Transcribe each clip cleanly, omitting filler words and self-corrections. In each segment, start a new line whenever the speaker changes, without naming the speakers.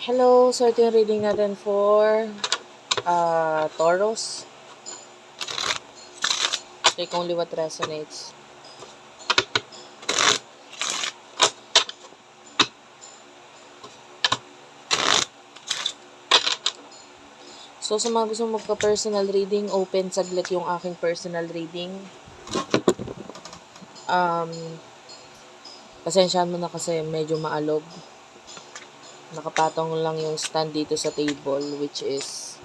Hello! So, ito yung reading natin for Taurus. Take only what resonates. So, sa mga gusto magka-personal reading, open saglit yung aking personal reading. Pasensyahan mo na kasi medyo maalog. Nakapatong lang yung stand dito sa table, which is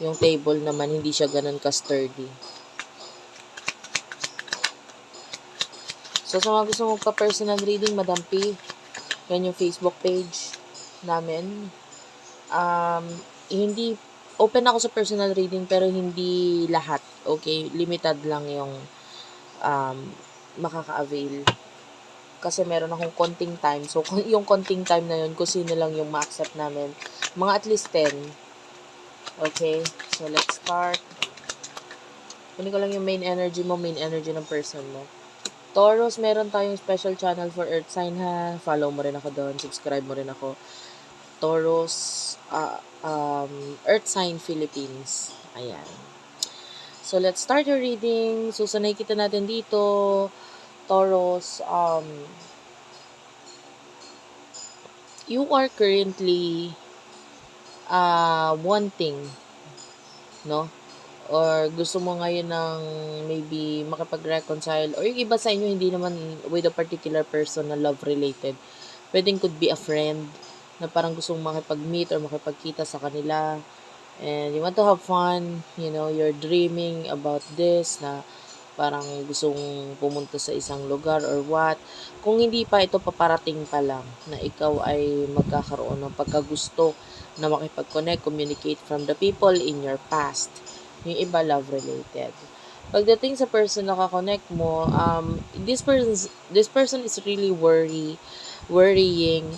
yung table naman hindi siya ganun ka-sturdy. So, sa mga gusto magka-personal reading, Madam P, yan yung Facebook page namin. Hindi open ako sa personal reading pero hindi lahat. Okay, limited lang yung makaka-avail. Kasi meron akong konting time. So, yung konting time na yun, kung sino lang yung ma-accept namin. Mga at least 10. Okay, so let's start. Kunin ko lang yung main energy mo, main energy ng person mo. Taurus, meron tayong special channel for Earth sign ha. Follow mo rin ako doon. Subscribe mo rin ako. Taurus, Earth sign Philippines. Ayan. So, let's start your reading. So, sa nakikita natin dito, Taurus, you are currently wanting, no? Or gusto mo ngayon ng maybe makapag-reconcile or yung iba sa inyo hindi naman with a particular person na love related. Pwedeng could be a friend na parang gusto mong makipag-meet or makipagkita sa kanila and you want to have fun, you're dreaming about this na parang gustong pumunta sa isang lugar or what. Kung hindi pa ito paparating pa lang na ikaw ay magkakaroon ng pagkagusto na makipag-connect, communicate from the people in your past. Yung iba love related. Pagdating sa person na ka-connect mo, this person is really worrying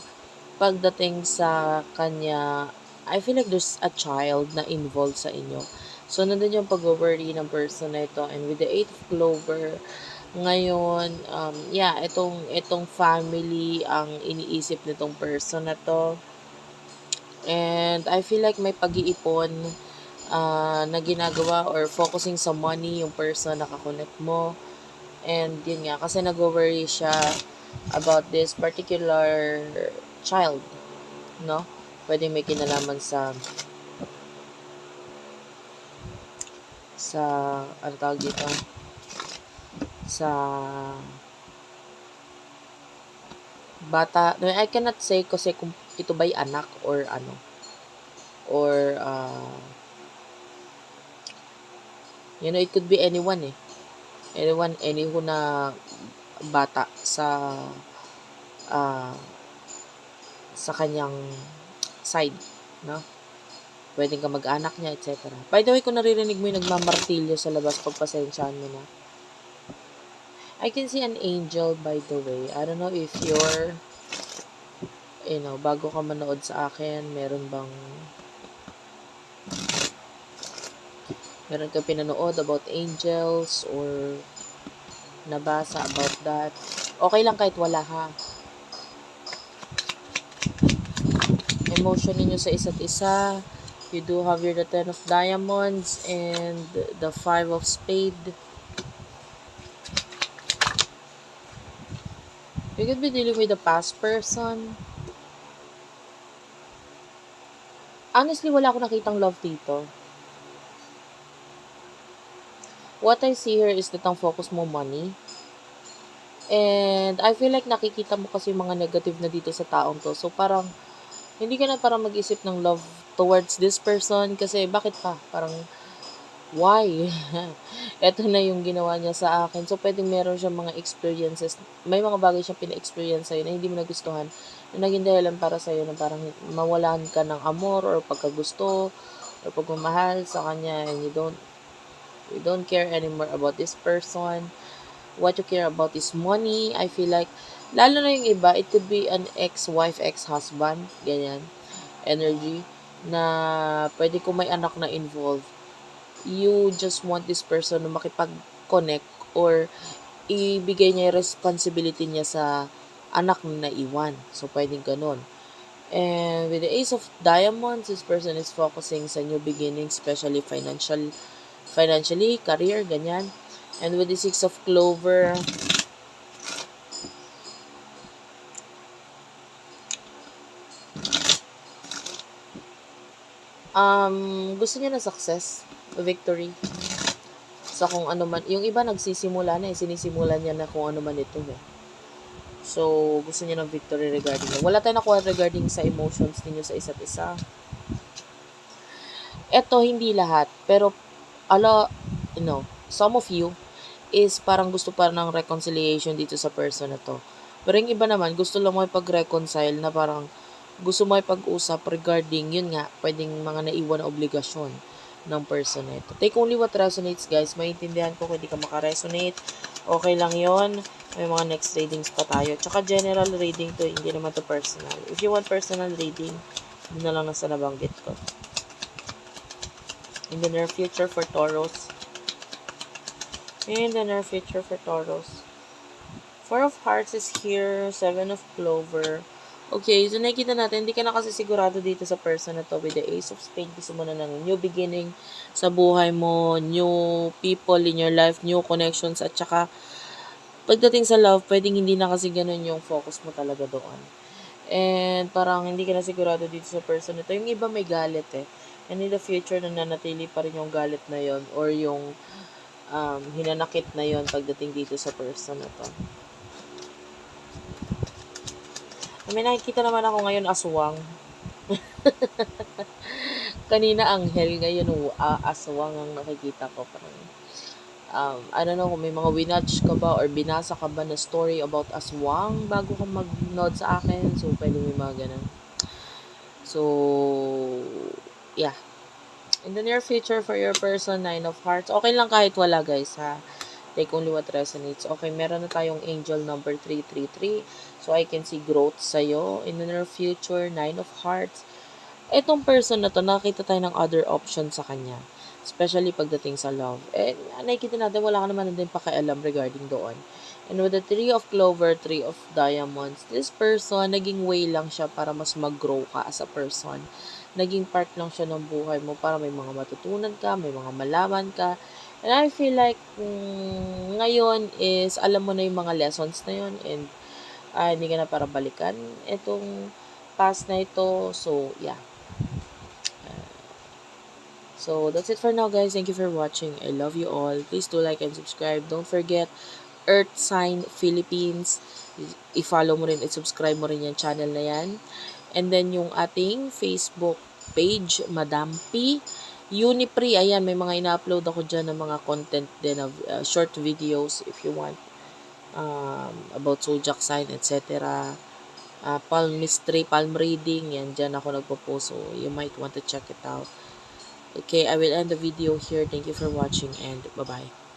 pagdating sa kanya. I feel like there's a child na involved sa inyo. So, nandun yung pag-worry ng person na ito. And with the 8 of Clover, ngayon, itong family ang iniisip nitong person na to. And I feel like may pag-iipon na ginagawa or focusing sa money yung person na kakonect mo. And yun nga, kasi nag-worry siya about this particular child, no? Pwede may kinalaman sa ano tawag dito? Sa bata. No, I cannot say kasi kung ito ba'y anak or ano. Or it could be anyone eh. Anyone na bata sa kanyang side, no? Pwedeng ka mag-anak niya, etc. By the way, kung naririnig mo yung nagmamartilyo sa labas, pagpasensyahan mo na. I can see an angel, by the way. I don't know if you're, bago ka manood sa akin, meron ka pinanood about angels or nabasa about that. Okay lang kahit wala ha. Emotion ninyo sa isa't isa. You do have your the 10 of diamonds and the 5 of spade. You could be dealing with a past person. Honestly, wala akong nakitang love dito. What I see here is that ang focus mo money. And I feel like nakikita mo kasi mga negative na dito sa taong to. So parang hindi ka na parang mag-isip ng love towards this person kasi bakit pa? Parang why? Ito na yung ginawa niya sa akin. So pwedeng meron siyang mga experiences. May mga bagay siyang pina-experience sa'yo na hindi mo nagustuhan na naging dahilan para sa'yo na parang mawalan ka ng amor or pagkagusto or pagmamahal sa kanya and you don't care anymore about this person. What you care about is money. I feel like lalo na yung iba, it could be an ex-wife, ex-husband, ganyan, energy, na pwede kung may anak na involved. You just want this person na makipag-connect or ibigay niya yung responsibility niya sa anak na naiwan. So, pwedeng ganun. And with the Ace of Diamonds, this person is focusing sa new beginning, especially financially, career, ganyan. And with the Six of Clover, gusto niya na success, victory, sa kung ano man. Yung iba nagsisimula na sinisimulan niya na kung ano man ito eh. So, gusto niya ng victory regarding na. Wala tayong nakuha regarding sa emotions ninyo sa isa't isa. Eto, hindi lahat. Pero, some of you is parang gusto pa ng reconciliation dito sa person na to. Pero yung iba naman, gusto lang mo ipag-reconcile na parang gusto mo ipag-usap regarding, yun nga, pwedeng mga naiwan na obligasyon ng person na ito. Take only what resonates, guys. Maintindihan ko kung hindi ka makaresonate. Okay lang yon. May mga next readings pa tayo. Tsaka general reading to, hindi naman to personal. If you want personal reading, yun na lang nasa nabanggit ko. In the near future for Taurus. In the near future for Taurus. Four of Hearts is here. Seven of Clover. Okay, so nakikita natin, hindi ka na kasi sigurado dito sa person na to with the Ace of Spades. Gusto mo na ng new beginning sa buhay mo, new people in your life, new connections, at saka pagdating sa love, pwedeng hindi na kasi ganun yung focus mo talaga doon. And parang hindi ka na sigurado dito sa person na to. Yung iba may galit eh. And in the future, nananatili pa rin yung galit na yon or yung hinanakit na yon pagdating dito sa person na to. May nakikita naman ako ngayon aswang. Kanina anghel, ngayon aswang ang nakikita ko. Parang, I don't know kung may mga winatch ka ba or binasa ka ba na story about aswang bago ka mag-nod sa akin. So, pwede may mga ganun. So, yeah. In the near future for your person, Nine of Hearts. Okay lang kahit wala, guys, ha. Take only what resonates. Okay, meron na tayong angel number 333. So, I can see growth sa'yo. In the near future, Nine of Hearts. Etong person na to, nakita tayo ng other option sa kanya. Especially pagdating sa love. Eh, nakikita natin, wala ka naman din pakialam regarding doon. And with the Three of Clover, Three of Diamonds, this person, naging way lang siya para mas mag-grow ka as a person. Naging part lang siya ng buhay mo para may mga matutunan ka, may mga malaman ka. And I feel like, ngayon is, alam mo na yung mga lessons na yun and hindi ka na para balikan itong past na ito. So, yeah. So, that's it for now, guys. Thank you for watching. I love you all. Please do like and subscribe. Don't forget, Earth Sign Philippines. I-follow mo rin at subscribe mo rin yung channel na yan. And then, yung ating Facebook page, Madam P. Unipre, ayan, may mga ina-upload ako dyan ng mga content din of short videos if you want about zodiac sign, etc. Palmistry, palm reading, yan, dyan ako nagpo-post. So, you might want to check it out. Okay, I will end the video here. Thank you for watching and bye-bye.